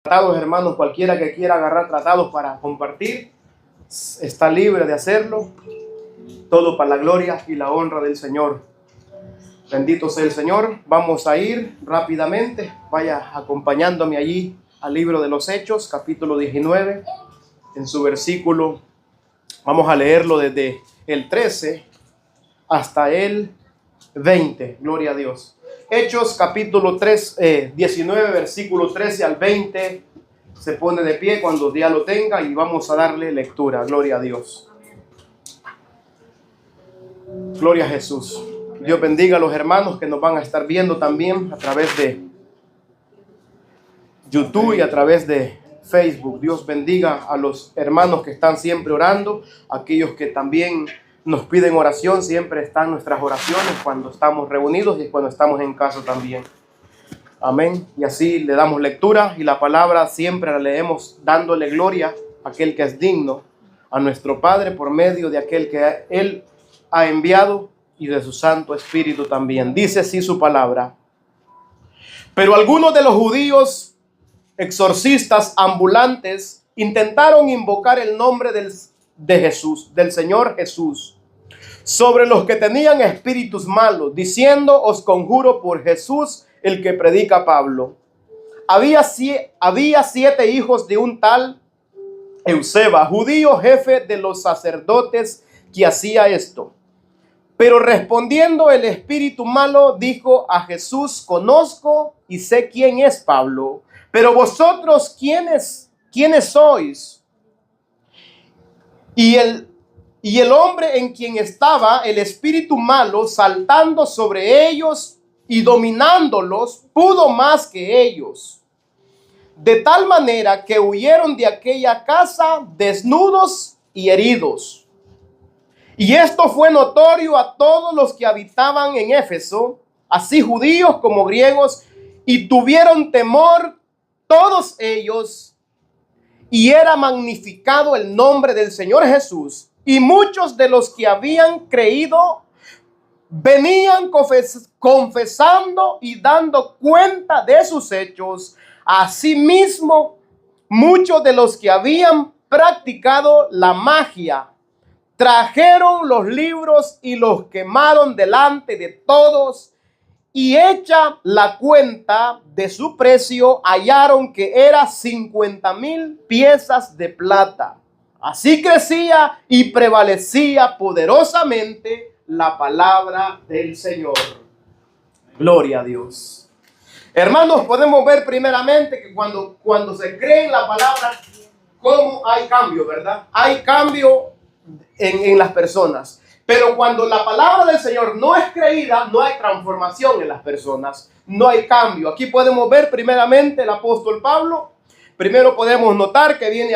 Tratados, hermanos, cualquiera que quiera agarrar tratados para compartir, está libre de hacerlo. Todo para la gloria y la honra del Señor. Bendito sea el Señor. Vamos a ir rápidamente. Vaya acompañándome allí al libro de los Hechos, capítulo 19. En su versículo, vamos a leerlo desde el 13 hasta el 20. Gloria a Dios. Hechos capítulo 19, versículo 13 al 20. Se pone de pie cuando ya lo tenga y vamos a darle lectura. Gloria a Dios. Gloria a Jesús. Dios bendiga a los hermanos que nos van a estar viendo también a través de YouTube y a través de Facebook. Dios bendiga a los hermanos que están siempre orando, aquellos que también nos piden oración. Siempre están nuestras oraciones cuando estamos reunidos y cuando estamos en casa también. Amén. Y así le damos lectura y la palabra siempre la leemos dándole gloria a aquel que es digno, a nuestro Padre, por medio de aquel que Él ha enviado y de su Santo Espíritu también. Dice así su palabra. Pero algunos de los judíos exorcistas ambulantes intentaron invocar el nombre de Jesús, del Señor Jesús, sobre los que tenían espíritus malos, diciendo: os conjuro por Jesús, el que predica Pablo. Había 7 hijos de un tal Euseba, judío, jefe de los sacerdotes, que hacía esto. Pero respondiendo el espíritu malo, dijo a Jesús: conozco y sé quién es Pablo, pero vosotros, ¿quiénes sois? Y el hombre en quien estaba el espíritu malo, saltando sobre ellos y dominándolos, pudo más que ellos, de tal manera que huyeron de aquella casa desnudos y heridos. Y esto fue notorio a todos los que habitaban en Éfeso, así judíos como griegos, y tuvieron temor todos ellos, y era magnificado el nombre del Señor Jesús. Y muchos de los que habían creído venían confesando y dando cuenta de sus hechos. Asimismo, muchos de los que habían practicado la magia trajeron los libros y los quemaron delante de todos, y hecha la cuenta de su precio, hallaron que era 50,000 piezas de plata. Así crecía y prevalecía poderosamente la palabra del Señor. Gloria a Dios. Hermanos, podemos ver primeramente que cuando se cree en la palabra, cómo hay cambio, ¿verdad? Hay cambio en las personas. Pero cuando la palabra del Señor no es creída, no hay transformación en las personas. No hay cambio. Aquí podemos ver primeramente el apóstol Pablo. Primero podemos notar que viene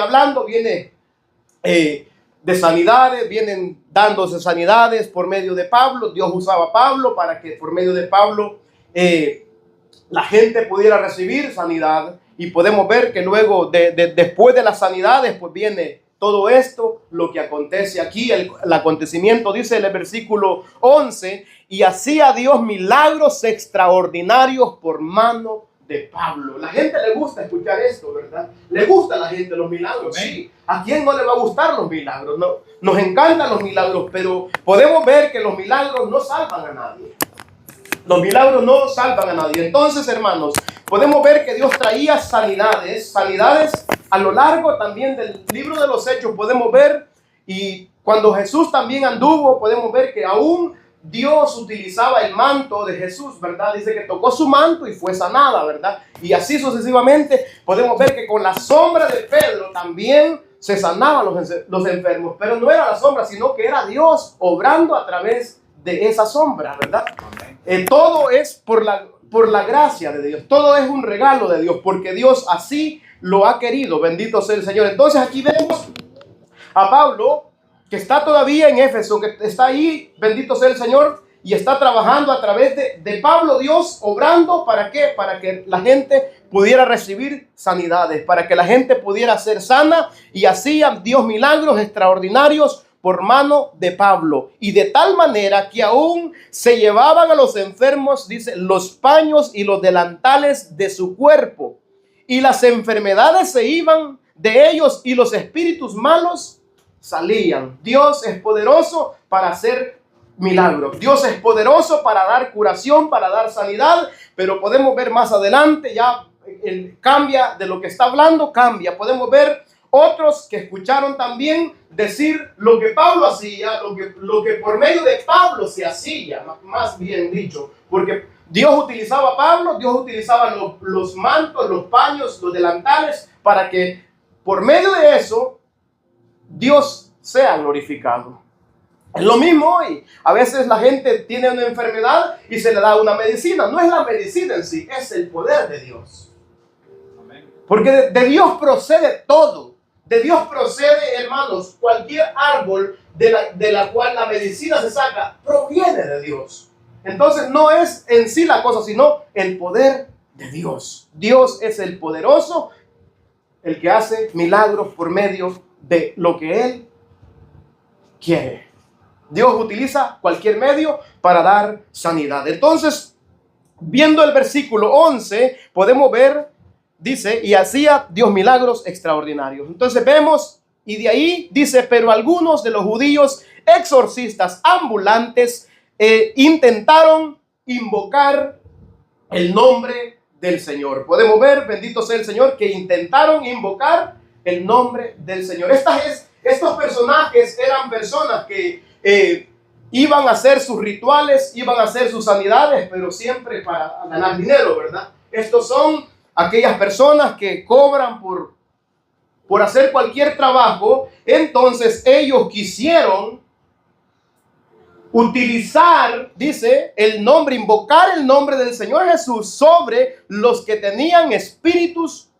de sanidades, vienen dándose sanidades por medio de Pablo. Dios usaba a Pablo para que por medio de Pablo la gente pudiera recibir sanidad. Y podemos ver que luego, después de las sanidades, pues viene todo esto, lo que acontece aquí. El acontecimiento dice en el versículo 11: y hacía Dios milagros extraordinarios por mano de Pablo. La gente le gusta escuchar esto, ¿verdad? Le gusta a la gente los milagros. Sí. ¿A quién no le va a gustar los milagros? No, nos encantan los milagros, pero podemos ver que los milagros no salvan a nadie. Los milagros no salvan a nadie. Entonces, hermanos, podemos ver que Dios traía sanidades a lo largo también del libro de los Hechos. Podemos ver, y cuando Jesús también anduvo, podemos ver que aún Dios utilizaba el manto de Jesús, ¿verdad? Dice que tocó su manto y fue sanada, ¿verdad? Y así sucesivamente podemos ver que con la sombra de Pedro también se sanaban los enfermos. Pero no era la sombra, sino que era Dios obrando a través de esa sombra, ¿verdad? Todo es por la gracia de Dios. Todo es un regalo de Dios, porque Dios así lo ha querido. Bendito sea el Señor. Entonces aquí vemos a Pablo, que está todavía en Éfeso, que está ahí, bendito sea el Señor, y está trabajando a través de Pablo, Dios obrando. ¿Para qué? Para que la gente pudiera recibir sanidades, para que la gente pudiera ser sana, y hacía Dios milagros extraordinarios por mano de Pablo, y de tal manera que aún se llevaban a los enfermos, dice, los paños y los delantales de su cuerpo, y las enfermedades se iban de ellos y los espíritus malos salían. Dios es poderoso para hacer milagros. Dios es poderoso para dar curación, para dar sanidad, pero podemos ver más adelante, ya cambia de lo que está hablando, cambia. Podemos ver otros que escucharon también decir lo que Pablo hacía, lo que por medio de Pablo se hacía, más bien dicho, porque Dios utilizaba a Pablo, Dios utilizaba los mantos, los paños, los delantales, para que por medio de eso Dios sea glorificado. Es lo mismo hoy. A veces la gente tiene una enfermedad y se le da una medicina. No es la medicina en sí, es el poder de Dios. Porque de Dios procede todo. De Dios procede, hermanos, cualquier árbol de la cual la medicina se saca, proviene de Dios. Entonces no es en sí la cosa, sino el poder de Dios. Dios es el poderoso, el que hace milagros por medio de lo que Él quiere. Dios utiliza cualquier medio para dar sanidad. Entonces, viendo el versículo 11, podemos ver, dice, y hacía Dios milagros extraordinarios. Entonces vemos, y de ahí dice, pero algunos de los judíos exorcistas ambulantes intentaron invocar el nombre del Señor. Podemos ver, bendito sea el Señor, que intentaron invocar el nombre del Señor. Estos personajes eran personas que iban a hacer sus rituales, iban a hacer sus sanidades, pero siempre para ganar dinero, ¿verdad? Estos son aquellas personas que cobran por hacer cualquier trabajo. Entonces ellos quisieron utilizar, dice, el nombre, invocar el nombre del Señor Jesús sobre los que tenían espíritus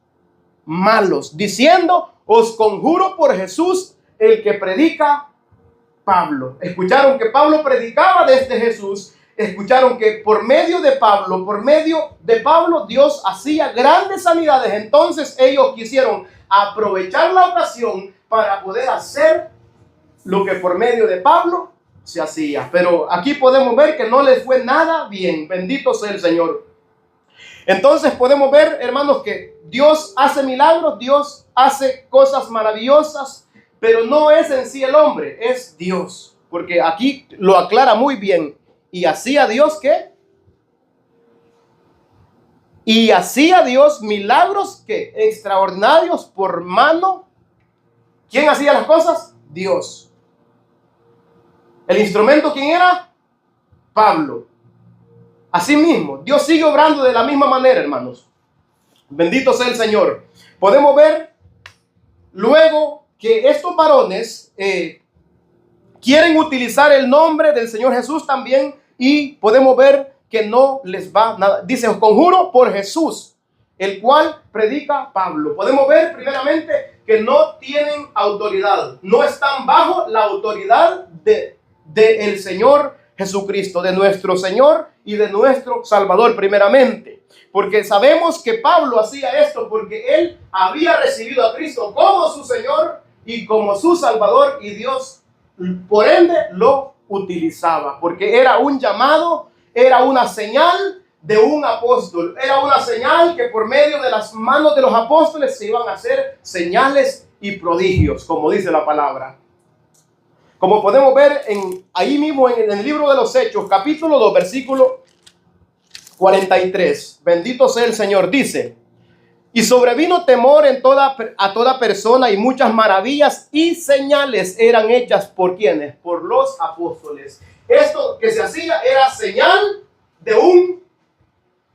malos, diciendo, os conjuro por Jesús, el que predica Pablo. Escucharon que Pablo predicaba de este Jesús. Escucharon que por medio de Pablo, Dios hacía grandes sanidades. Entonces ellos quisieron aprovechar la ocasión para poder hacer lo que por medio de Pablo se hacía. Pero aquí podemos ver que no les fue nada bien. Bendito sea el Señor. Entonces podemos ver, hermanos, que Dios hace milagros, Dios hace cosas maravillosas, pero no es en sí el hombre, es Dios. Porque aquí lo aclara muy bien. ¿Y hacía Dios qué? Y hacía Dios milagros que extraordinarios por mano. ¿Quién hacía las cosas? Dios. ¿El instrumento quién era? Pablo. Asimismo, Dios sigue obrando de la misma manera, hermanos. Bendito sea el Señor. Podemos ver luego que estos varones quieren utilizar el nombre del Señor Jesús también, y podemos ver que no les va nada. Dice, os conjuro por Jesús, el cual predica Pablo. Podemos ver primeramente que no tienen autoridad, no están bajo la autoridad del Señor Jesucristo, de nuestro Señor y de nuestro Salvador primeramente. Porque sabemos que Pablo hacía esto porque él había recibido a Cristo como su Señor y como su Salvador, y Dios por ende lo utilizaba, porque era un llamado, era una señal de un apóstol, era una señal que por medio de las manos de los apóstoles se iban a hacer señales y prodigios, como dice la palabra. Como podemos ver ahí mismo en el libro de los Hechos, capítulo 2, versículo 43. Bendito sea el Señor, dice: y sobrevino temor a toda persona, y muchas maravillas y señales eran hechas por ¿quiénes? Por los apóstoles. Esto que se hacía era señal de un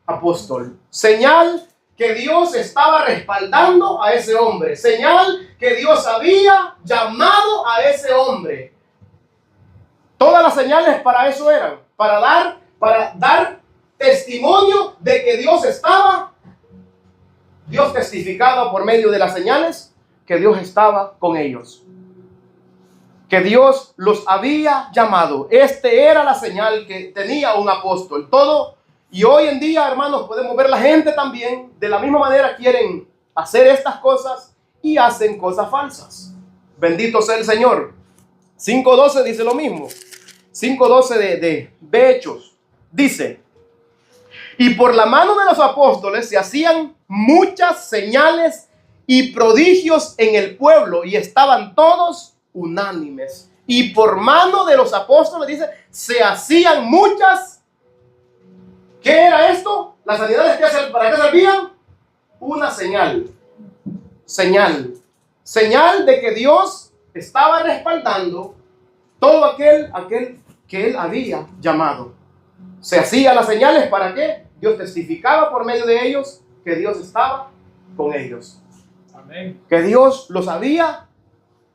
apóstol. Señal que Dios estaba respaldando a ese hombre. Señal que Dios había llamado a ese hombre. Todas las señales para eso eran. Para dar testimonio de que Dios testificaba por medio de las señales que Dios estaba con ellos, que Dios los había llamado. Era la señal que tenía un apóstol. Todo. Y hoy en día, hermanos, podemos ver la gente también de la misma manera quieren hacer estas cosas y hacen cosas falsas. Bendito sea el Señor. 5:12 dice lo mismo. 5:12 de Hechos dice: Y por la mano de los apóstoles se hacían muchas señales y prodigios en el pueblo, y estaban todos unánimes. Y por mano de los apóstoles, dice, se hacían muchas. ¿Qué era esto? Las sanidades, ¿para qué servían? Una señal. Señal de que Dios estaba respaldando todo aquel que Él había llamado. Se hacían las señales, ¿para qué? Dios testificaba por medio de ellos que Dios estaba con ellos. Amén. Que Dios los había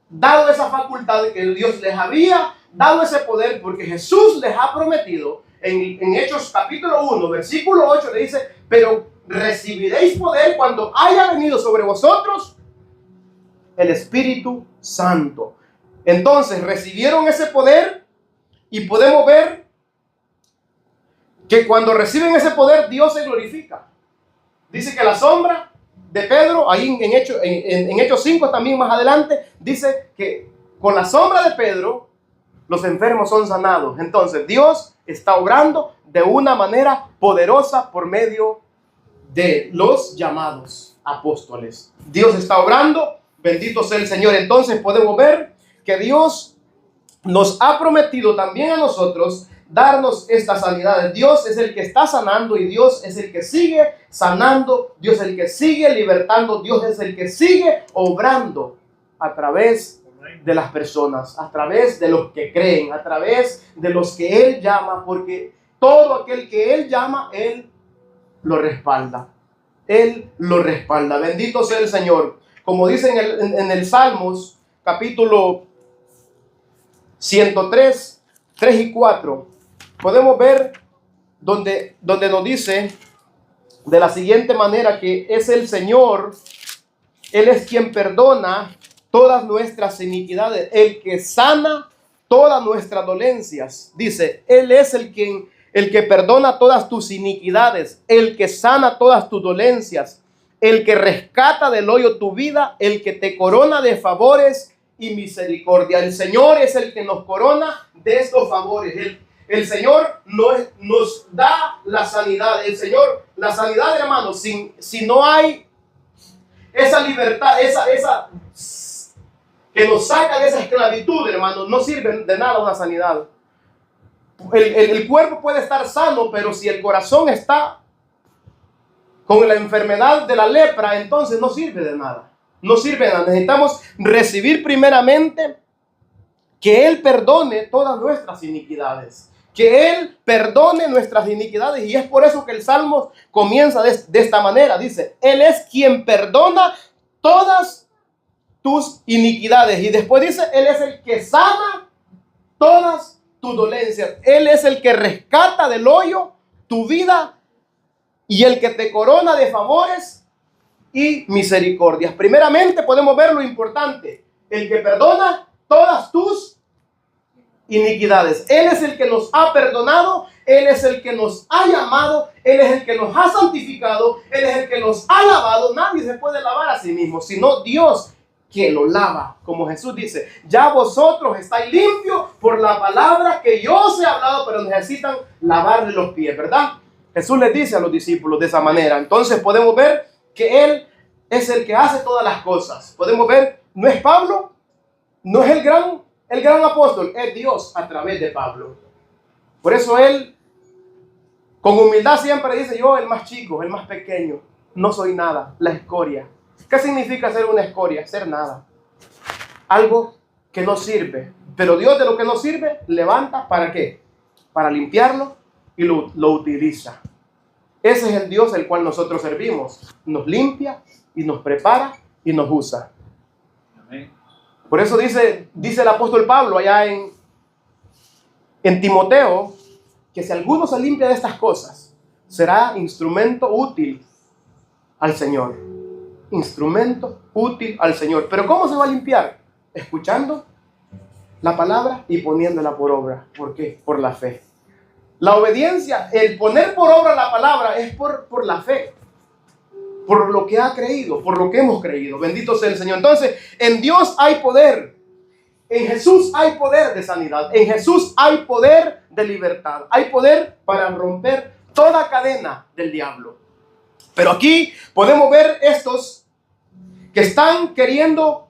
dado esa facultad, que Dios les había dado ese poder, porque Jesús les ha prometido en Hechos capítulo 1, versículo 8, le dice, pero recibiréis poder cuando haya venido sobre vosotros el Espíritu Santo. Entonces recibieron ese poder, y podemos ver que cuando reciben ese poder, Dios se glorifica. Dice que la sombra de Pedro, ahí en Hechos 5 también más adelante, dice que con la sombra de Pedro los enfermos son sanados. Entonces Dios está obrando de una manera poderosa por medio de los llamados apóstoles. Dios está obrando, bendito sea el Señor. Entonces podemos ver que Dios nos ha prometido también a nosotros darnos estas sanidades. Dios es el que está sanando, y Dios es el que sigue sanando. Dios es el que sigue libertando. Dios es el que sigue obrando a través de las personas, a través de los que creen, a través de los que Él llama, porque todo aquel que Él llama, Él lo respalda. Él lo respalda. Bendito sea el Señor. Como dice en el Salmos, capítulo 103, 3 y 4, podemos ver donde nos dice de la siguiente manera que es el Señor, Él es quien perdona todas nuestras iniquidades, el que sana todas nuestras dolencias. Dice, Él es el que perdona todas tus iniquidades, el que sana todas tus dolencias, el que rescata del hoyo tu vida, el que te corona de favores y misericordia. El Señor es el que nos corona de estos favores. El Señor nos da la sanidad. El Señor, la sanidad, hermano, si no hay esa libertad, esa que nos saca de esa esclavitud, hermano, no sirve de nada una sanidad. El cuerpo puede estar sano, pero si el corazón está con la enfermedad de la lepra, entonces no sirve de nada. No sirve de nada. Necesitamos recibir primeramente que Él perdone todas nuestras iniquidades. Que Él perdone nuestras iniquidades. Y es por eso que el Salmo comienza de esta manera. Dice, Él es quien perdona todas tus iniquidades. Y después dice, Él es el que sana todas tus dolencias. Él es el que rescata del hoyo tu vida y el que te corona de favores y misericordias. Primeramente podemos ver lo importante, el que perdona todas tus iniquidades. Él es el que nos ha perdonado, Él es el que nos ha llamado, Él es el que nos ha santificado, Él es el que nos ha lavado. Nadie se puede lavar a sí mismo, sino Dios que lo lava. Como Jesús dice, ya vosotros estáis limpios por la palabra que yo os he hablado, pero necesitan lavarle los pies, ¿verdad? Jesús les dice a los discípulos de esa manera. Entonces podemos ver que Él es el que hace todas las cosas. Podemos ver, no es Pablo, no es el gran apóstol, es Dios a través de Pablo. Por eso Él con humildad siempre dice, yo el más chico, el más pequeño, no soy nada, la escoria. ¿Qué significa ser una escoria? Ser nada. Algo que no sirve. Pero Dios de lo que no sirve, levanta, ¿para qué? Para limpiarlo y lo utiliza. Ese es el Dios el cual nosotros servimos. Nos limpia y nos prepara y nos usa. Amén. Por eso dice el apóstol Pablo allá en Timoteo, que si alguno se limpia de estas cosas, será instrumento útil al Señor. Instrumento útil al Señor. ¿Pero cómo se va a limpiar? Escuchando la palabra y poniéndola por obra. ¿Por qué? Por la fe. La obediencia, el poner por obra la palabra es por la fe. Por lo que ha creído, por lo que hemos creído. Bendito sea el Señor. Entonces, en Dios hay poder. En Jesús hay poder de sanidad. En Jesús hay poder de libertad. Hay poder para romper toda cadena del diablo. Pero aquí podemos ver estos que están queriendo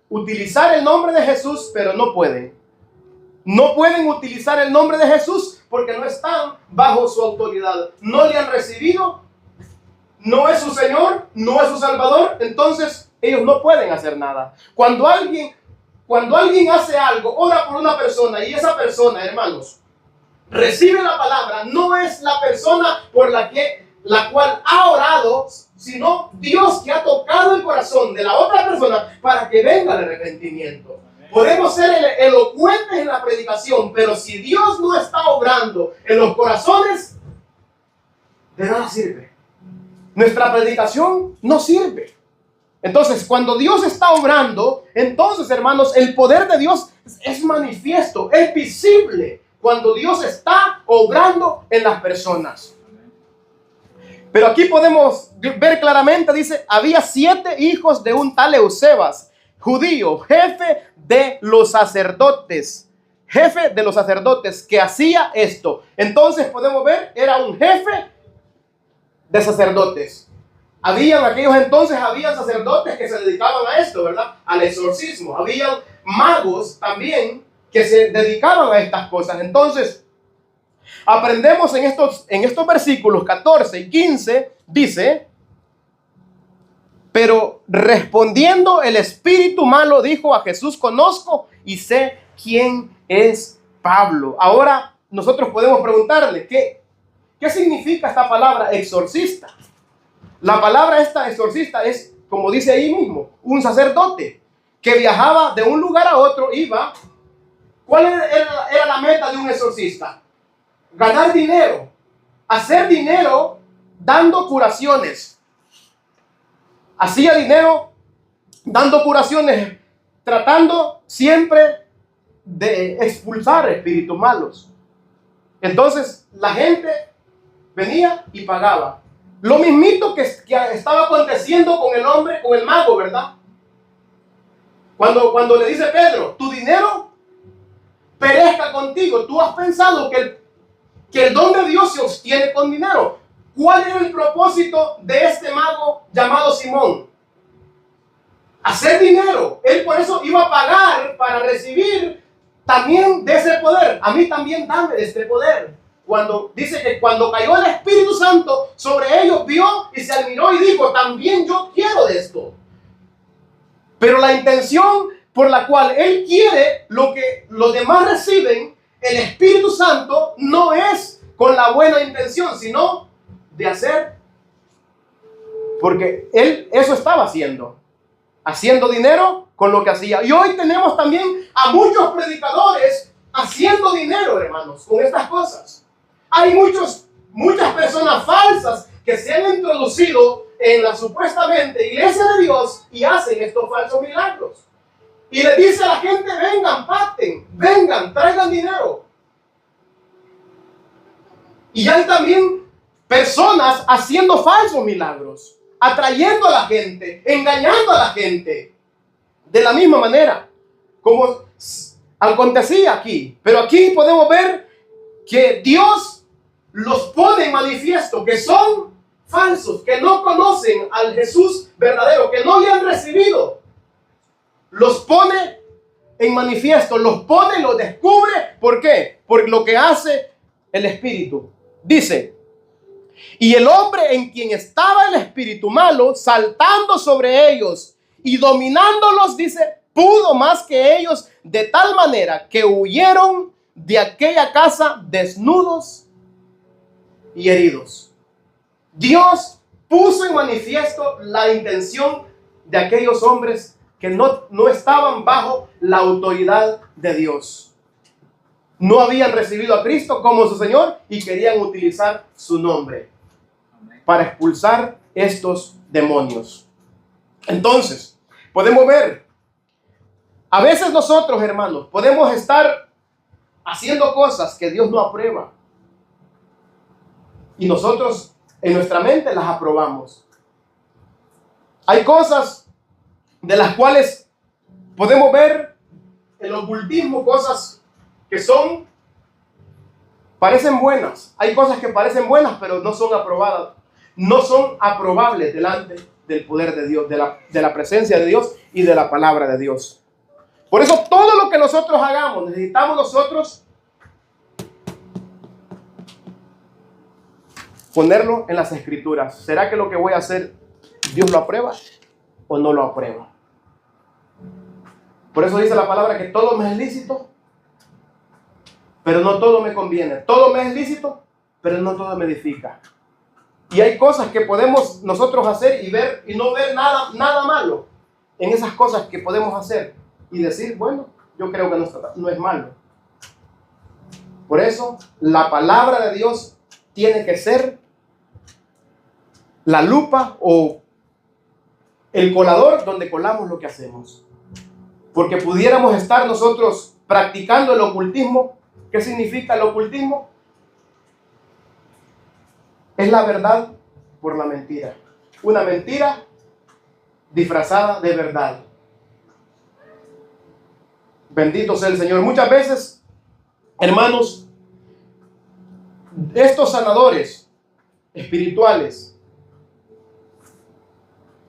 utilizar el nombre de Jesús, pero no pueden. No pueden utilizar el nombre de Jesús porque no están bajo su autoridad. No le han recibido, no es su Señor, no es su Salvador. Entonces ellos no pueden hacer nada. Cuando alguien hace algo, ora por una persona y esa persona, hermanos, recibe la palabra, no es la persona por la cual ha orado, sino Dios que ha tocado el corazón de la otra persona para que venga el arrepentimiento. Podemos ser elocuentes en la predicación, pero si Dios no está obrando en los corazones, de nada sirve. Nuestra predicación no sirve. Entonces, cuando Dios está obrando, entonces, hermanos, el poder de Dios es manifiesto, es visible cuando Dios está obrando en las personas. Pero aquí podemos ver claramente, dice, había 7 hijos de un tal Eusebas, judío, jefe de los sacerdotes, que hacía esto. Entonces podemos ver, era un jefe de sacerdotes. Habían sacerdotes que se dedicaban a esto, ¿verdad? Al exorcismo. Habían magos también que se dedicaban a estas cosas. Entonces, aprendemos en estos versículos 14 y 15, dice: pero respondiendo el espíritu malo dijo a Jesús: conozco y sé quién es Pablo. Ahora nosotros podemos preguntarle, ¿qué significa esta palabra exorcista? La palabra esta exorcista es, como dice ahí mismo, un sacerdote que viajaba de un lugar a otro, iba. ¿Cuál era la meta de un exorcista? Ganar dinero, hacer dinero dando curaciones. Hacía dinero dando curaciones, tratando siempre de expulsar espíritus malos. Entonces la gente venía y pagaba. Lo mismito que estaba aconteciendo con el hombre, con el mago, ¿verdad? Cuando le dice Pedro, tu dinero perezca contigo. Tú has pensado que el don de Dios se obtiene con dinero. ¿Cuál era el propósito de este mago llamado Simón? Hacer dinero. Él por eso iba a pagar para recibir también de ese poder. A mí también dame de este poder. Cuando dice que cuando cayó el Espíritu Santo sobre ellos, vio y se admiró y dijo: también yo quiero de esto. Pero la intención por la cual él quiere lo que los demás reciben, el Espíritu Santo, no es con la buena intención, sino de hacer, porque él eso estaba haciendo dinero con lo que hacía. Y hoy tenemos también a muchos predicadores haciendo dinero, hermanos, con estas cosas. Hay muchas personas falsas que se han introducido en la supuestamente iglesia de Dios y hacen estos falsos milagros. Y le dice a la gente: vengan, pacten, vengan, traigan dinero. Y hay también personas haciendo falsos milagros, atrayendo a la gente, engañando a la gente. De la misma manera, como acontecía aquí. Pero aquí podemos ver que Dios los pone en manifiesto, que son falsos, que no conocen al Jesús verdadero, que no le han recibido. Los pone en manifiesto, los descubre. ¿Por qué? Por lo que hace el Espíritu. Dice: y el hombre en quien estaba el espíritu malo, saltando sobre ellos y dominándolos, dice, pudo más que ellos, de tal manera que huyeron de aquella casa desnudos y heridos. Dios puso en manifiesto la intención de aquellos hombres que no estaban bajo la autoridad de Dios. No habían recibido a Cristo como su Señor y querían utilizar su nombre para expulsar estos demonios. Entonces, podemos ver, a veces nosotros, hermanos, podemos estar haciendo cosas que Dios no aprueba. Y nosotros en nuestra mente las aprobamos. Hay cosas de las cuales podemos ver el ocultismo, cosas que son parecen buenas. Hay cosas que parecen buenas, pero no son aprobadas. No son aprobables delante del poder de Dios, de la presencia de Dios y de la palabra de Dios. Por eso todo lo que nosotros hagamos, necesitamos nosotros ponerlo en las escrituras. ¿Será que lo que voy a hacer Dios lo aprueba o no lo aprueba? Por eso dice la palabra que todo me es lícito, pero no todo me conviene. Todo me es lícito, pero no todo me edifica. Y hay cosas que podemos nosotros hacer y ver y no ver nada malo en esas cosas que podemos hacer y decir, bueno, yo creo que no es malo. Por eso la palabra de Dios tiene que ser la lupa o el colador donde colamos lo que hacemos. Porque pudiéramos estar nosotros practicando el ocultismo. ¿Qué significa el ocultismo? Es la verdad por la mentira. Una mentira disfrazada de verdad. Bendito sea el Señor. Muchas veces, hermanos, estos sanadores espirituales,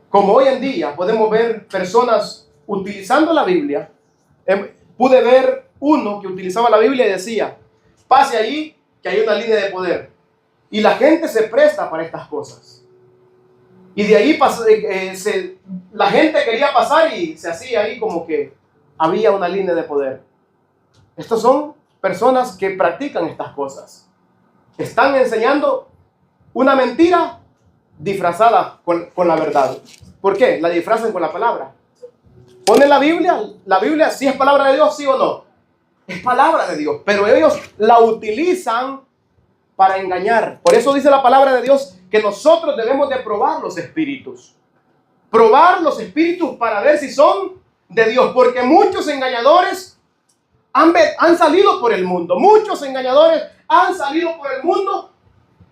como hoy en día podemos ver personas utilizando la Biblia. Pude ver uno que utilizaba la Biblia y decía, pase allí que hay una línea de poder. Y la gente se presta para estas cosas. Y de ahí la gente quería pasar y se hacía ahí como que había una línea de poder. Estos son personas que practican estas cosas. Están enseñando una mentira disfrazada con la verdad. ¿Por qué? La disfrazan con la palabra. Ponen la Biblia si es palabra de Dios, sí o no. Es palabra de Dios, pero ellos la utilizan para engañar. Por eso dice la palabra de Dios que nosotros debemos de probar los espíritus. Probar los espíritus para ver si son de Dios, porque muchos engañadores han salido por el mundo. Muchos engañadores han salido por el mundo.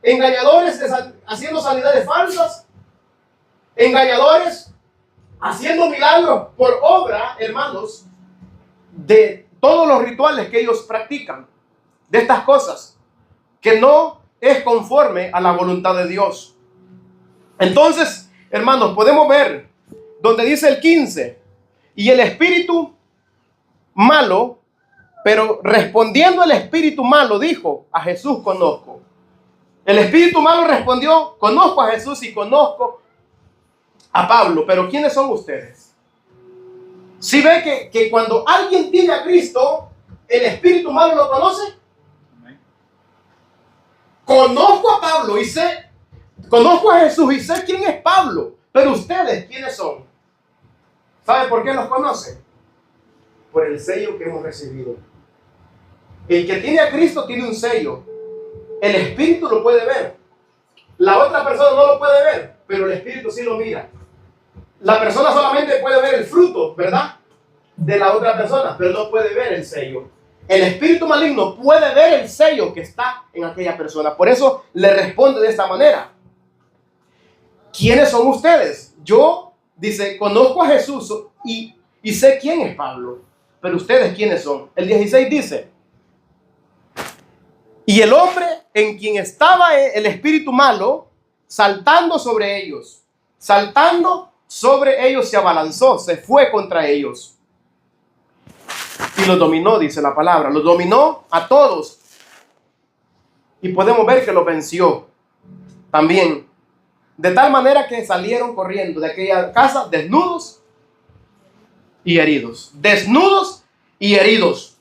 Engañadores haciendo sanidades falsas. Engañadores haciendo milagros por obra, hermanos, de todos los rituales que ellos practican. De estas cosas que no es conforme a la voluntad de Dios. Entonces, hermanos, podemos ver donde dice el 15, y el espíritu malo, pero respondiendo el espíritu malo, dijo, a Jesús conozco. El espíritu malo respondió, conozco a Jesús y conozco a Pablo, pero ¿quiénes son ustedes? Si ve que cuando alguien tiene a Cristo, el espíritu malo lo conoce. Conozco a Pablo y conozco a Jesús y sé quién es Pablo, pero ustedes, ¿quiénes son? ¿Sabe por qué los conoce? Por el sello que hemos recibido. El que tiene a Cristo tiene un sello. El espíritu lo puede ver. La otra persona no lo puede ver, pero el espíritu sí lo mira. La persona solamente puede ver el fruto, ¿verdad?, de la otra persona, pero no puede ver el sello. El espíritu maligno puede ver el sello que está en aquella persona. Por eso le responde de esta manera. ¿Quiénes son ustedes? Yo, dice, conozco a Jesús y sé quién es Pablo. Pero ustedes, ¿quiénes son? El 16 dice, y el hombre en quien estaba el espíritu malo, saltando sobre ellos, se abalanzó, se fue contra ellos. Y los dominó, dice la palabra, los dominó a todos. Y podemos ver que los venció también. De tal manera que salieron corriendo de aquella casa desnudos y heridos. Desnudos y heridos.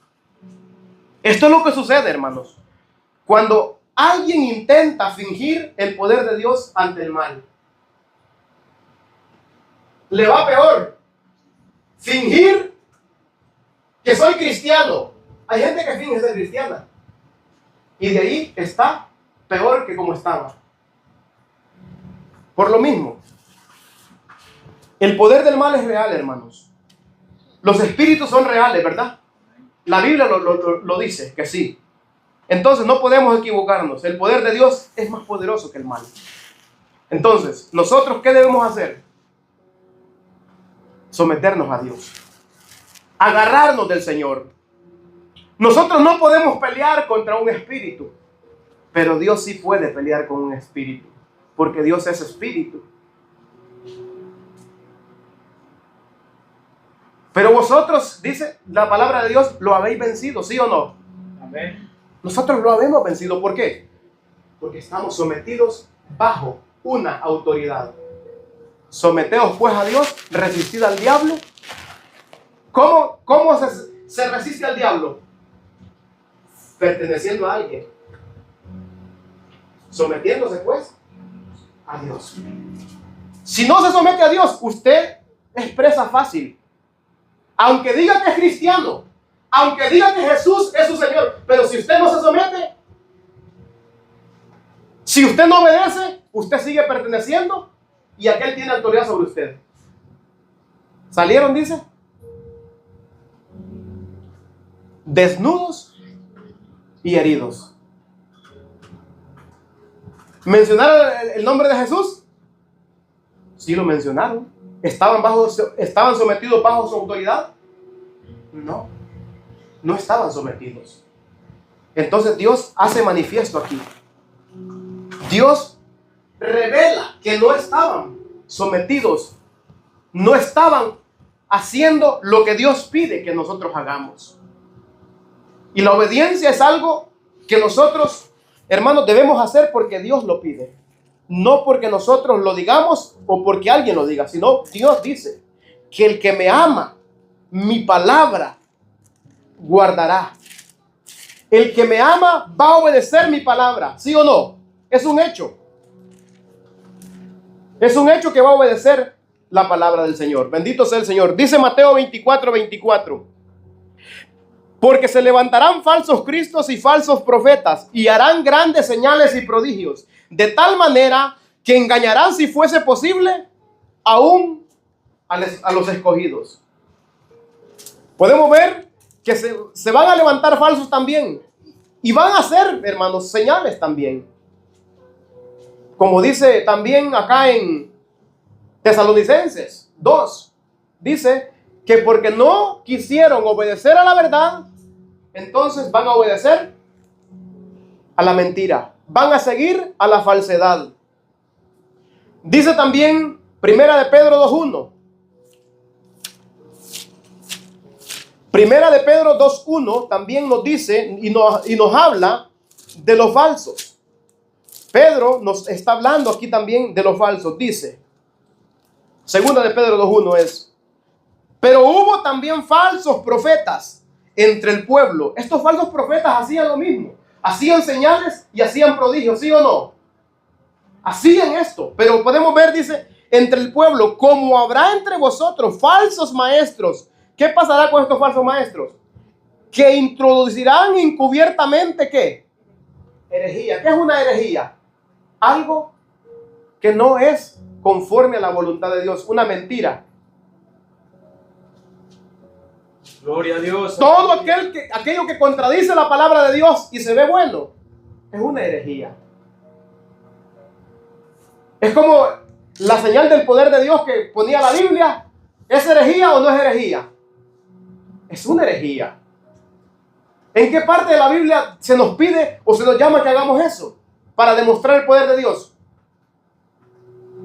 Esto es lo que sucede, hermanos, cuando alguien intenta fingir el poder de Dios ante el mal. Le va peor. Fingir que soy cristiano. Hay gente que finge ser cristiana. Y de ahí está peor que como estaba. Por lo mismo, el poder del mal es real, hermanos. Los espíritus son reales, ¿verdad? La Biblia lo dice, que sí. Entonces no podemos equivocarnos. El poder de Dios es más poderoso que el mal. Entonces, ¿nosotros qué debemos hacer? Someternos a Dios. Agarrarnos del Señor. Nosotros no podemos pelear contra un espíritu. Pero Dios sí puede pelear con un espíritu, porque Dios es espíritu. Pero vosotros, dice la palabra de Dios, lo habéis vencido, ¿sí o no? Amén. Nosotros lo habemos vencido. ¿Por qué? Porque estamos sometidos bajo una autoridad. Someteos pues a Dios, resistid al diablo. ¿Cómo se resiste al diablo? Perteneciendo a alguien. Sometiéndose pues a Dios. Si no se somete a Dios, usted es presa fácil. Aunque diga que es cristiano, aunque diga que Jesús es su Señor, pero si usted no se somete, si usted no obedece, usted sigue perteneciendo y aquel tiene autoridad sobre usted. ¿Salieron, dice? Desnudos y heridos. ¿Mencionaron el nombre de Jesús? Sí lo mencionaron. ¿Estaban sometidos bajo su autoridad? No, no estaban sometidos. Entonces Dios hace manifiesto aquí. Dios revela que no estaban sometidos, no estaban haciendo lo que Dios pide que nosotros hagamos. Y la obediencia es algo que nosotros, hermanos, debemos hacer porque Dios lo pide. No porque nosotros lo digamos o porque alguien lo diga, sino Dios dice que el que me ama, mi palabra guardará. El que me ama va a obedecer mi palabra, ¿sí o no? Es un hecho. Es un hecho que va a obedecer la palabra del Señor. Bendito sea el Señor. Dice Mateo 24:24. Porque se levantarán falsos cristos y falsos profetas y harán grandes señales y prodigios, de tal manera que engañarán, si fuese posible, aún a los escogidos. Podemos ver que se van a levantar falsos también y van a hacer, hermanos, señales también. Como dice también acá en Tesalonicenses 2, dice que porque no quisieron obedecer a la verdad, entonces van a obedecer a la mentira, van a seguir a la falsedad. Dice también Primera de Pedro 2:1. Primera de Pedro 2:1 también nos dice y nos habla de los falsos. Pedro nos está hablando aquí también de los falsos. Dice, Segunda de Pedro 2:1 es: pero hubo también falsos profetas entre el pueblo. Estos falsos profetas hacían lo mismo. Hacían señales y hacían prodigios, ¿sí o no? Hacían esto. Pero podemos ver, dice, entre el pueblo, como habrá entre vosotros falsos maestros. ¿Qué pasará con estos falsos maestros? Que introducirán encubiertamente, ¿qué? Herejía. ¿Qué es una herejía? Algo que no es conforme a la voluntad de Dios. Una mentira. Gloria a Dios. Todo aquello que contradice la palabra de Dios y se ve bueno, es una herejía. Es como la señal del poder de Dios que ponía la Biblia. ¿Es herejía o no es herejía? Es una herejía. ¿En qué parte de la Biblia se nos pide o se nos llama que hagamos eso? Para demostrar el poder de Dios.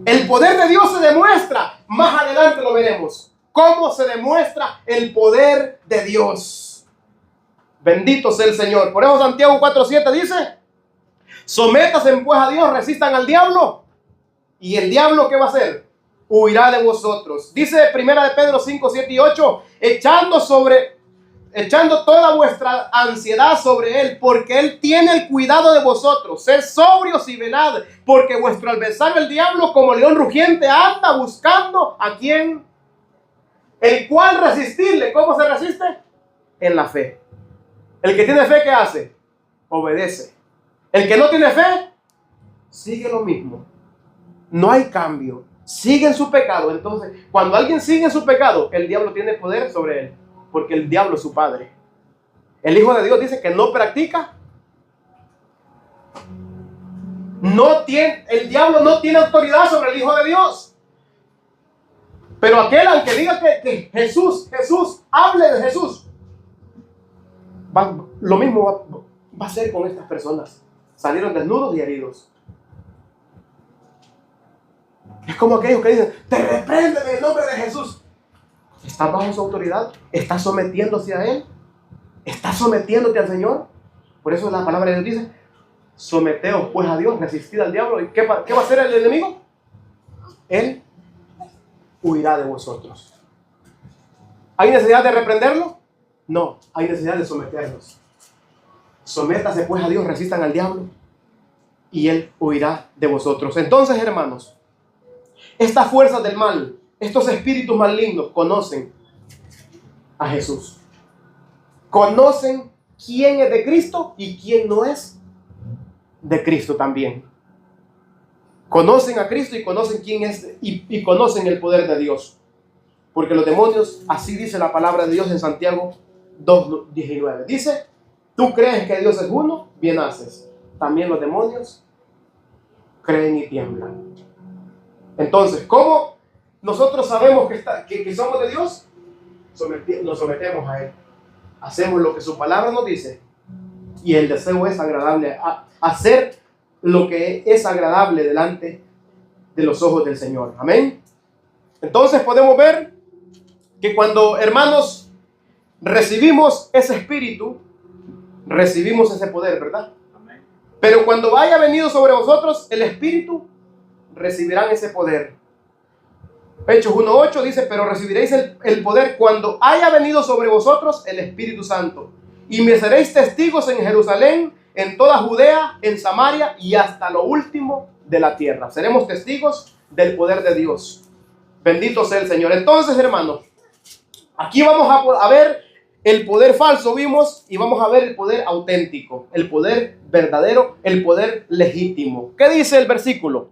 El poder de Dios se demuestra. Más adelante lo veremos. ¿Cómo se demuestra el poder de Dios? Bendito sea el Señor. Por eso Santiago 4:7 dice: sométanse pues a Dios, resistan al diablo. ¿Y el diablo qué va a hacer? Huirá de vosotros. Dice Primera de Pedro 5:7-8: echando toda vuestra ansiedad sobre él, porque él tiene el cuidado de vosotros. Sed sobrios y velad, porque vuestro adversario el diablo, como león rugiente, anda buscando a quien, el cual resistirle. ¿Cómo se resiste? En la fe. El que tiene fe, ¿qué hace? Obedece. El que no tiene fe, sigue lo mismo. No hay cambio. Sigue en su pecado. Entonces, cuando alguien sigue en su pecado, el diablo tiene poder sobre él, porque el diablo es su padre. El Hijo de Dios dice que no practica. El diablo no tiene autoridad sobre el Hijo de Dios. Pero aquel, aunque diga que Jesús, hable de Jesús, lo mismo va a hacer con estas personas. salieron desnudos y heridos. Es como aquellos que dicen, te reprenden en el nombre de Jesús. ¿Estás bajo su autoridad? ¿Estás sometiéndose a Él? ¿Estás sometiéndote al Señor? Por eso la palabra de Dios dice, someteos pues a Dios, resistid al diablo. ¿Y qué va a hacer el enemigo? Él huirá de vosotros. ¿Hay necesidad de reprenderlo? No, hay necesidad de someterlos. Sométase pues a Dios, resistan al diablo y Él huirá de vosotros. Entonces, hermanos, estas fuerzas del mal, estos espíritus malignos conocen a Jesús. Conocen quién es de Cristo y quién no es de Cristo también. Conocen a Cristo y conocen quién es y conocen el poder de Dios. Porque los demonios, así dice la palabra de Dios en Santiago 2:19. Dice, tú crees que Dios es uno, bien haces. También los demonios creen y tiemblan. Entonces, ¿cómo nosotros sabemos que somos de Dios? Nos sometemos a Él. Hacemos lo que su palabra nos dice. Y el deseo es agradable, hacer lo que es agradable delante de los ojos del Señor. Amén. Entonces podemos ver que cuando, hermanos, recibimos ese espíritu, recibimos ese poder, ¿verdad? Amén. Pero cuando haya venido sobre vosotros el espíritu, recibirán ese poder. Hechos 1:8 dice, pero recibiréis el poder cuando haya venido sobre vosotros el Espíritu Santo. Y me seréis testigos en Jerusalén, en toda Judea, en Samaria y hasta lo último de la tierra. Seremos testigos del poder de Dios. Bendito sea el Señor. Entonces, hermanos, aquí vamos a ver el poder falso, vimos, y vamos a ver el poder auténtico, el poder verdadero, el poder legítimo. ¿Qué dice el versículo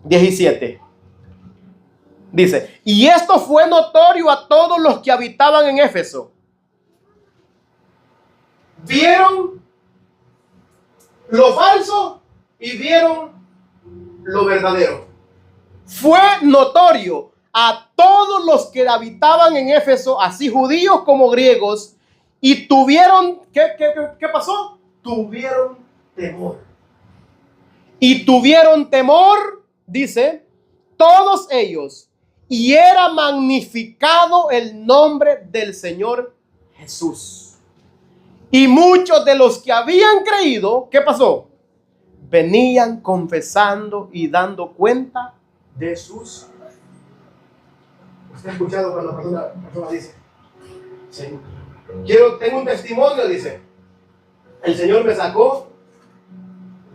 17? Dice, y esto fue notorio a todos los que habitaban en Éfeso. Vieron lo falso y vieron lo verdadero. Fue notorio a todos los que habitaban en Éfeso, así judíos como griegos, y tuvieron, ¿qué pasó? Tuvieron temor. Y tuvieron temor, dice, todos ellos, y era magnificado el nombre del Señor Jesús. Y muchos de los que habían creído, ¿qué pasó? Venían confesando y dando cuenta de sus... ¿Usted ha escuchado cuando la persona dice, sí, tengo un testimonio, dice, el Señor me sacó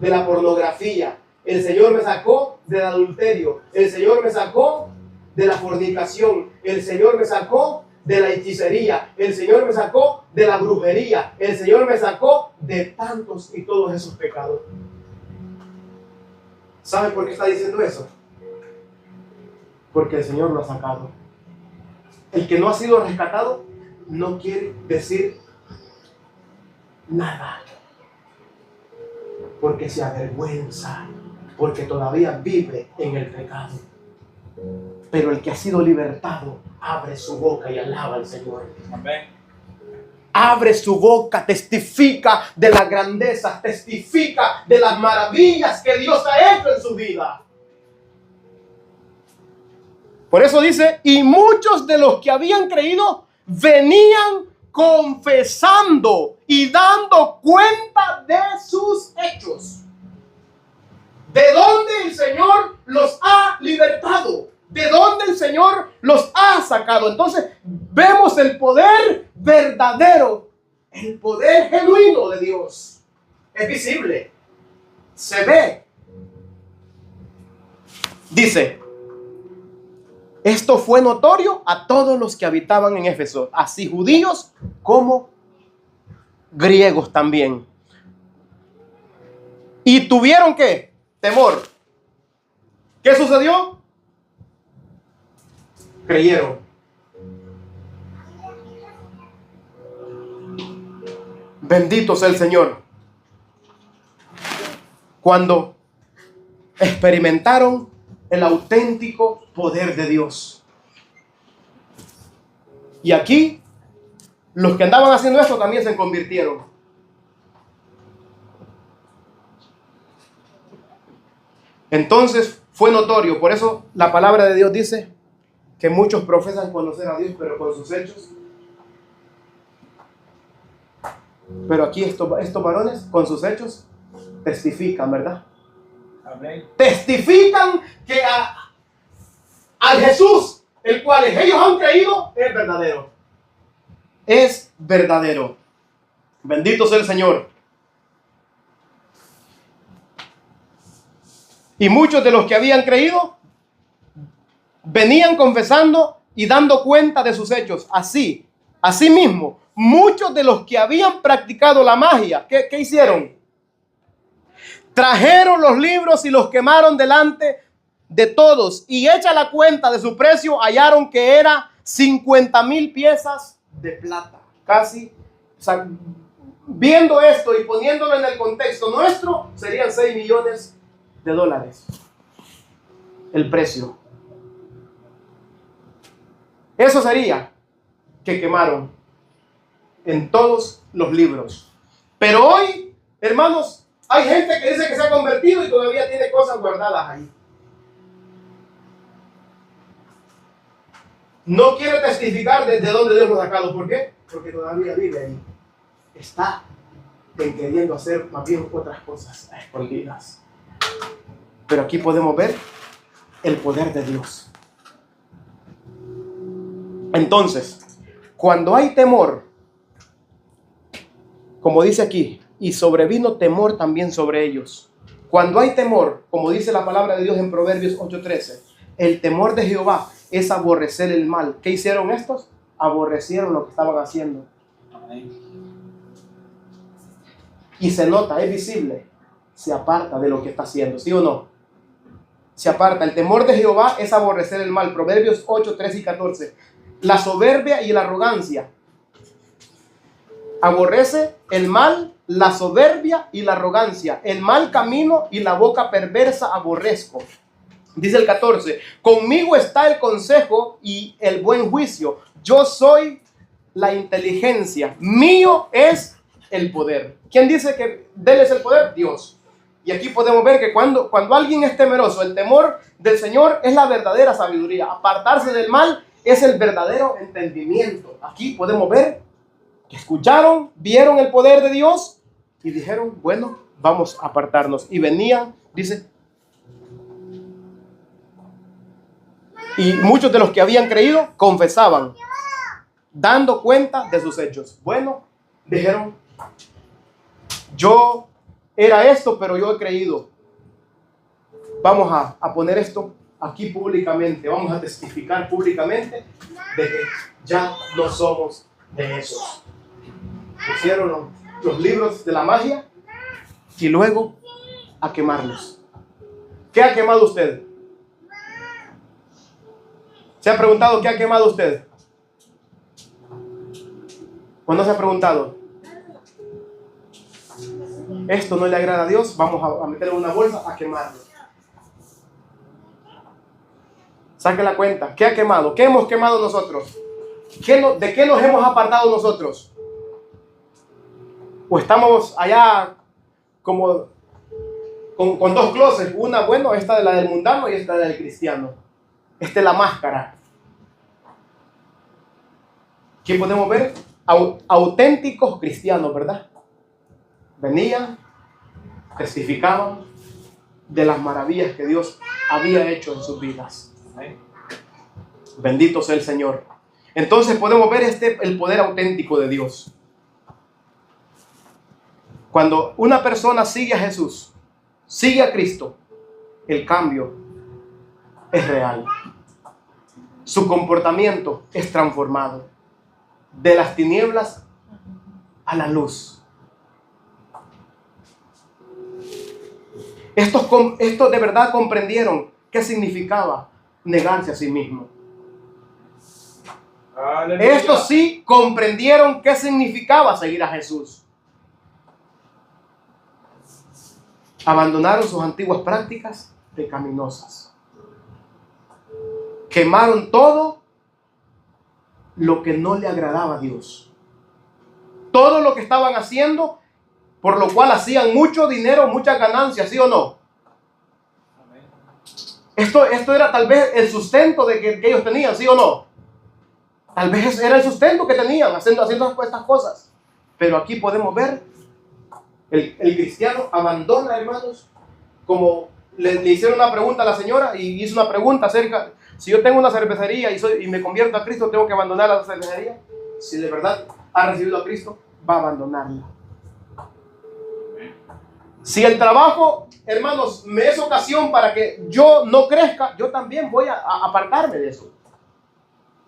de la pornografía, el Señor me sacó del adulterio, el Señor me sacó de la fornicación, el Señor me sacó de la hechicería, el Señor me sacó de la brujería, el Señor me sacó de tantos y todos esos pecados? ¿Sabe por qué está diciendo eso? Porque el Señor lo ha sacado. El que no ha sido rescatado no quiere decir nada, porque se avergüenza, porque todavía vive en el pecado. Pero el que ha sido libertado abre su boca y alaba al Señor. Amén. Abre su boca, testifica de la grandeza, testifica de las maravillas que Dios ha hecho en su vida. Por eso dice, y muchos de los que habían creído venían confesando y dando cuenta de sus hechos. ¿De dónde el Señor los ha libertado? ¿De dónde el Señor los ha sacado? Entonces vemos el poder verdadero, el poder genuino de Dios. Es visible, se ve. Dice, esto fue notorio a todos los que habitaban en Éfeso, así judíos como griegos también. ¿Y tuvieron qué? Temor. ¿Qué sucedió? Creyeron. Bendito sea el Señor. Cuando experimentaron el auténtico poder de Dios. Y aquí, los que andaban haciendo esto también se convirtieron. Entonces fue notorio. Por eso la palabra de Dios dice que muchos profesan conocer a Dios, pero con sus hechos. Pero aquí estos varones con sus hechos testifican, ¿verdad? Amén. Testifican que al Jesús, el cual ellos han creído, es verdadero. Es verdadero. Bendito sea el Señor. Y muchos de los que habían creído venían confesando y dando cuenta de sus hechos. Así mismo, muchos de los que habían practicado la magia, ¿qué hicieron? Trajeron los libros y los quemaron delante de todos, y hecha la cuenta de su precio, hallaron que era 50,000 piezas de plata. Casi, o sea, viendo esto y poniéndolo en el contexto nuestro, serían 6 millones de dólares el precio. Eso sería que quemaron en todos los libros. Pero hoy, hermanos, hay gente que dice que se ha convertido y todavía tiene cosas guardadas ahí. No quiere testificar desde dónde Dios lo ha sacado. ¿Por qué? Porque todavía vive ahí. Está queriendo hacer más bien otras cosas a escondidas. Pero aquí podemos ver el poder de Dios. Entonces, cuando hay temor, como dice aquí, y sobrevino temor también sobre ellos. Cuando hay temor, como dice la palabra de Dios en Proverbios 8:13, el temor de Jehová es aborrecer el mal. ¿Qué hicieron estos? Aborrecieron lo que estaban haciendo. Y se nota, es visible, se aparta de lo que está haciendo, ¿sí o no? Se aparta. El temor de Jehová es aborrecer el mal. Proverbios 8:13 y 14. La soberbia y la arrogancia. Aborrece el mal, la soberbia y la arrogancia. El mal camino y la boca perversa aborrezco. Dice el 14. Conmigo está el consejo y el buen juicio. Yo soy la inteligencia. Mío es el poder. ¿Quién dice que de él es el poder? Dios. Y aquí podemos ver que cuando alguien es temeroso, el temor del Señor es la verdadera sabiduría. Apartarse del mal es el verdadero entendimiento. Aquí podemos ver que escucharon, vieron el poder de Dios y dijeron, bueno, vamos a apartarnos. Y venían, dice, y muchos de los que habían creído confesaban, dando cuenta de sus hechos. Bueno, dijeron, yo era esto, pero yo he creído. Vamos a poner esto aquí públicamente. Vamos a testificar públicamente de que ya no somos de esos. Pusieron los libros de la magia y luego a quemarlos. ¿Qué ha quemado usted? ¿Se ha preguntado qué ha quemado usted? ¿O no se ha preguntado? Esto no le agrada a Dios, vamos a meterlo en una bolsa a quemarlo. Saque la cuenta. ¿Qué ha quemado? ¿Qué hemos quemado nosotros? ¿De qué nos hemos apartado nosotros? ¿O estamos allá como con dos closets? Una, bueno, esta de la del mundano y esta de la del cristiano. Esta es la máscara. Aquí podemos ver auténticos cristianos, ¿verdad? Venían, testificaban de las maravillas que Dios había hecho en sus vidas. Bendito sea el Señor. Entonces podemos ver el poder auténtico de Dios. Cuando una persona sigue a Jesús, sigue a Cristo, el cambio es real. Su comportamiento es transformado de las tinieblas a la luz. Estos de verdad comprendieron qué significaba negarse a sí mismo. Aleluya. Estos sí comprendieron qué significaba seguir a Jesús. Abandonaron sus antiguas prácticas pecaminosas. Quemaron todo lo que no le agradaba a Dios. Todo lo que estaban haciendo, por lo cual hacían mucho dinero, muchas ganancias, ¿sí o no? Esto era tal vez el sustento que ellos tenían, ¿sí o no? Tal vez era el sustento que tenían haciendo estas cosas. Pero aquí podemos ver, el cristiano abandona, hermanos, como le hicieron una pregunta a la señora y hizo una pregunta acerca, si yo tengo una cervecería y me convierto a Cristo, ¿tengo que abandonar la cervecería? Si de verdad ha recibido a Cristo, va a abandonarla. Si el trabajo, hermanos, me es ocasión para que yo no crezca, yo también voy a apartarme de eso.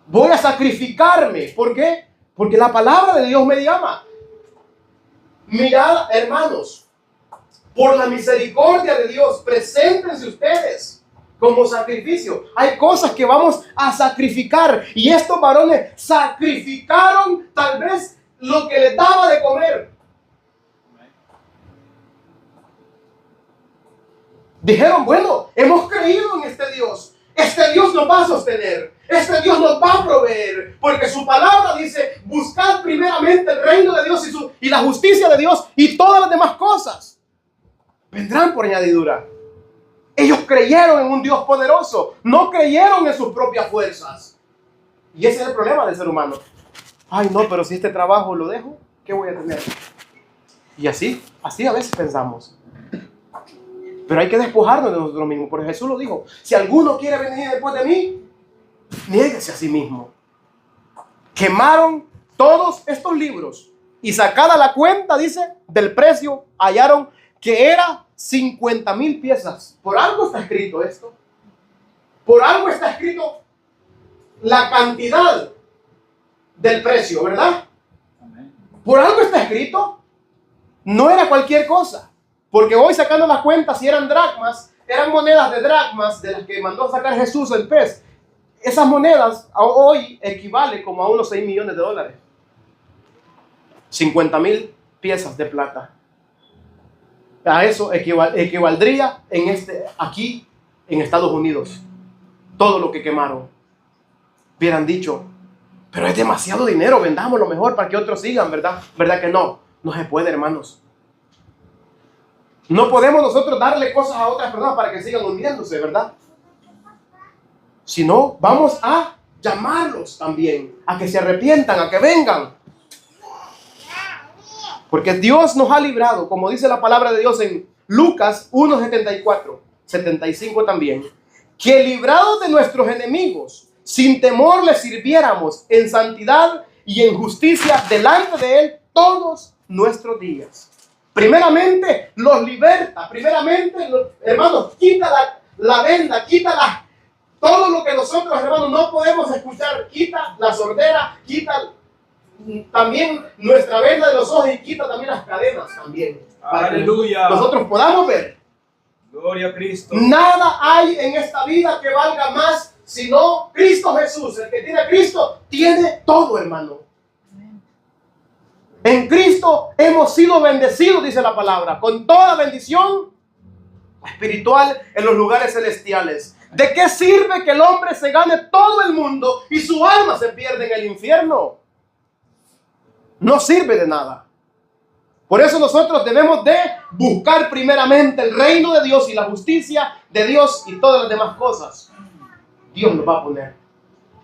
Voy a sacrificarme. ¿Por qué? Porque la palabra de Dios me llama. Mirad, hermanos, por la misericordia de Dios, preséntense ustedes como sacrificio. Hay cosas que vamos a sacrificar. Y estos varones sacrificaron tal vez lo que les daba de comer. Dijeron, bueno, hemos creído en este Dios. Este Dios nos va a sostener. Este Dios nos va a proveer. Porque su palabra dice, buscad primeramente el reino de Dios y la justicia de Dios y todas las demás cosas vendrán por añadidura. Ellos creyeron en un Dios poderoso. No creyeron en sus propias fuerzas. Y ese es el problema del ser humano. Ay, no, pero si este trabajo lo dejo, ¿qué voy a tener? Y así a veces pensamos. Pero hay que despojarnos de nosotros mismos. Porque Jesús lo dijo. Si alguno quiere venir después de mí, niéguese a sí mismo. Quemaron todos estos libros. Y sacada la cuenta, dice, del precio, hallaron que era 50,000 piezas. Por algo está escrito esto. Por algo está escrito la cantidad del precio, ¿verdad? Por algo está escrito. No era cualquier cosa. Porque hoy sacando las cuentas, si eran dracmas, eran monedas de dracmas de las que mandó a sacar Jesús el pez. Esas monedas hoy equivalen como a unos 6 millones de dólares. 50,000 piezas de plata. A eso equivaldría aquí en Estados Unidos. Todo lo que quemaron. Hubieran dicho, pero es demasiado dinero, vendámoslo mejor para que otros sigan, ¿verdad? ¿Verdad que no? No se puede, hermanos. No podemos nosotros darle cosas a otras personas para que sigan hundiéndose, ¿verdad? Sino vamos a llamarlos también, a que se arrepientan, a que vengan. Porque Dios nos ha librado, como dice la palabra de Dios en Lucas 1:74, 75 también, que librados de nuestros enemigos, sin temor les sirviéramos en santidad y en justicia delante de Él todos nuestros días. Primeramente los liberta, primeramente, hermanos, quita la venda, quita todo lo que nosotros, hermanos, no podemos escuchar, quita la sordera, quita también nuestra venda de los ojos y quita también las cadenas también. Aleluya. Para que nosotros podamos ver. Gloria a Cristo. Nada hay en esta vida que valga más sino Cristo Jesús. El que tiene a Cristo tiene todo, hermano. En Cristo hemos sido bendecidos, dice la palabra, con toda bendición espiritual en los lugares celestiales. ¿De qué sirve que el hombre se gane todo el mundo y su alma se pierde en el infierno? No sirve de nada. Por eso nosotros debemos de buscar primeramente el reino de Dios y la justicia de Dios y todas las demás cosas. Dios nos va a poner.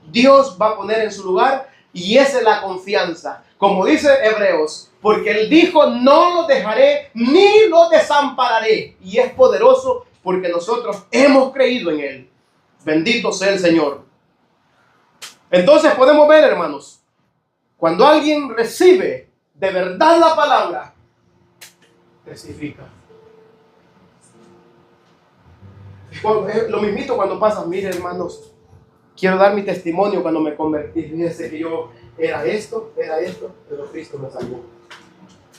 Dios va a poner en su lugar y esa es la confianza. Como dice Hebreos, porque Él dijo, no lo dejaré ni lo desampararé. Y es poderoso porque nosotros hemos creído en Él. Bendito sea el Señor. Entonces podemos ver, hermanos, cuando alguien recibe de verdad la palabra, testifica. Lo mismito cuando pasa, mire, hermanos, quiero dar mi testimonio cuando me convertí. Fíjense que yo era esto, pero Cristo me salvó.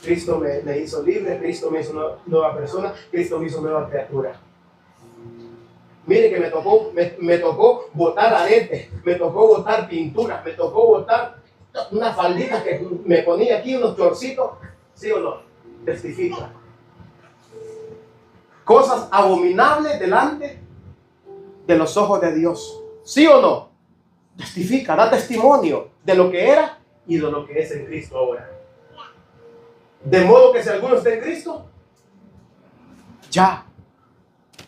Cristo me hizo libre, Cristo me hizo una nueva persona, Cristo me hizo nueva criatura. Mire que me tocó botar aretes, me tocó botar pinturas, me tocó botar unas falditas que me ponía aquí, unos chorcitos, ¿sí o no? Testifica. Cosas abominables delante de los ojos de Dios, ¿sí o no? Testifica, da testimonio de lo que era y de lo que es en Cristo ahora. De modo que si alguno está en Cristo, ya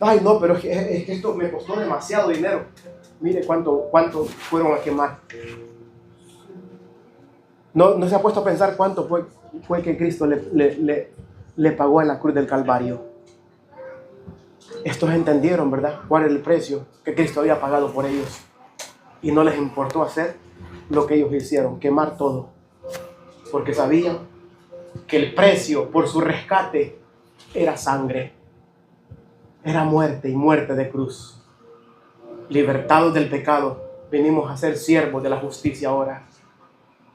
Ay, no, pero es que esto me costó demasiado dinero. Mire cuánto fueron a quemar. No se ha puesto a pensar cuánto fue que Cristo le pagó en la cruz del Calvario. Estos entendieron, ¿verdad?, cuál era el precio que Cristo había pagado por ellos. Y no les importó hacer lo que ellos hicieron, quemar todo. Porque sabían que el precio por su rescate era sangre. Era muerte y muerte de cruz. Libertados del pecado, venimos a ser siervos de la justicia ahora.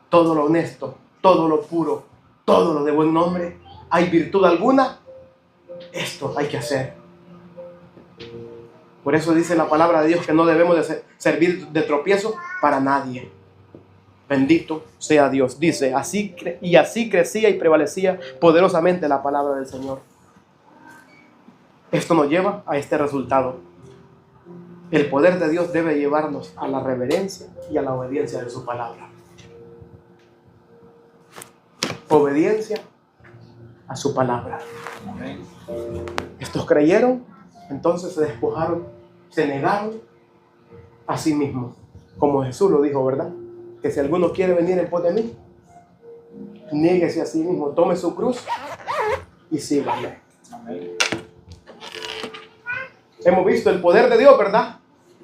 Todo lo honesto, todo lo puro, todo lo de buen nombre, ¿hay virtud alguna? Esto hay que hacer. Por eso dice la palabra de Dios que no debemos de servir de tropiezo para nadie. Bendito sea Dios. Dice, así crecía y prevalecía poderosamente la palabra del Señor. Esto nos lleva a este resultado. El poder de Dios debe llevarnos a la reverencia y a la obediencia de su palabra. Obediencia a su palabra. Estos creyeron, entonces se despojaron, se negaron a sí mismos. Como Jesús lo dijo, ¿verdad? Que si alguno quiere venir en pos de mí, niéguese a sí mismo, tome su cruz y sígame. Hemos visto el poder de Dios, ¿verdad?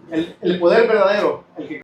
El poder verdadero, el que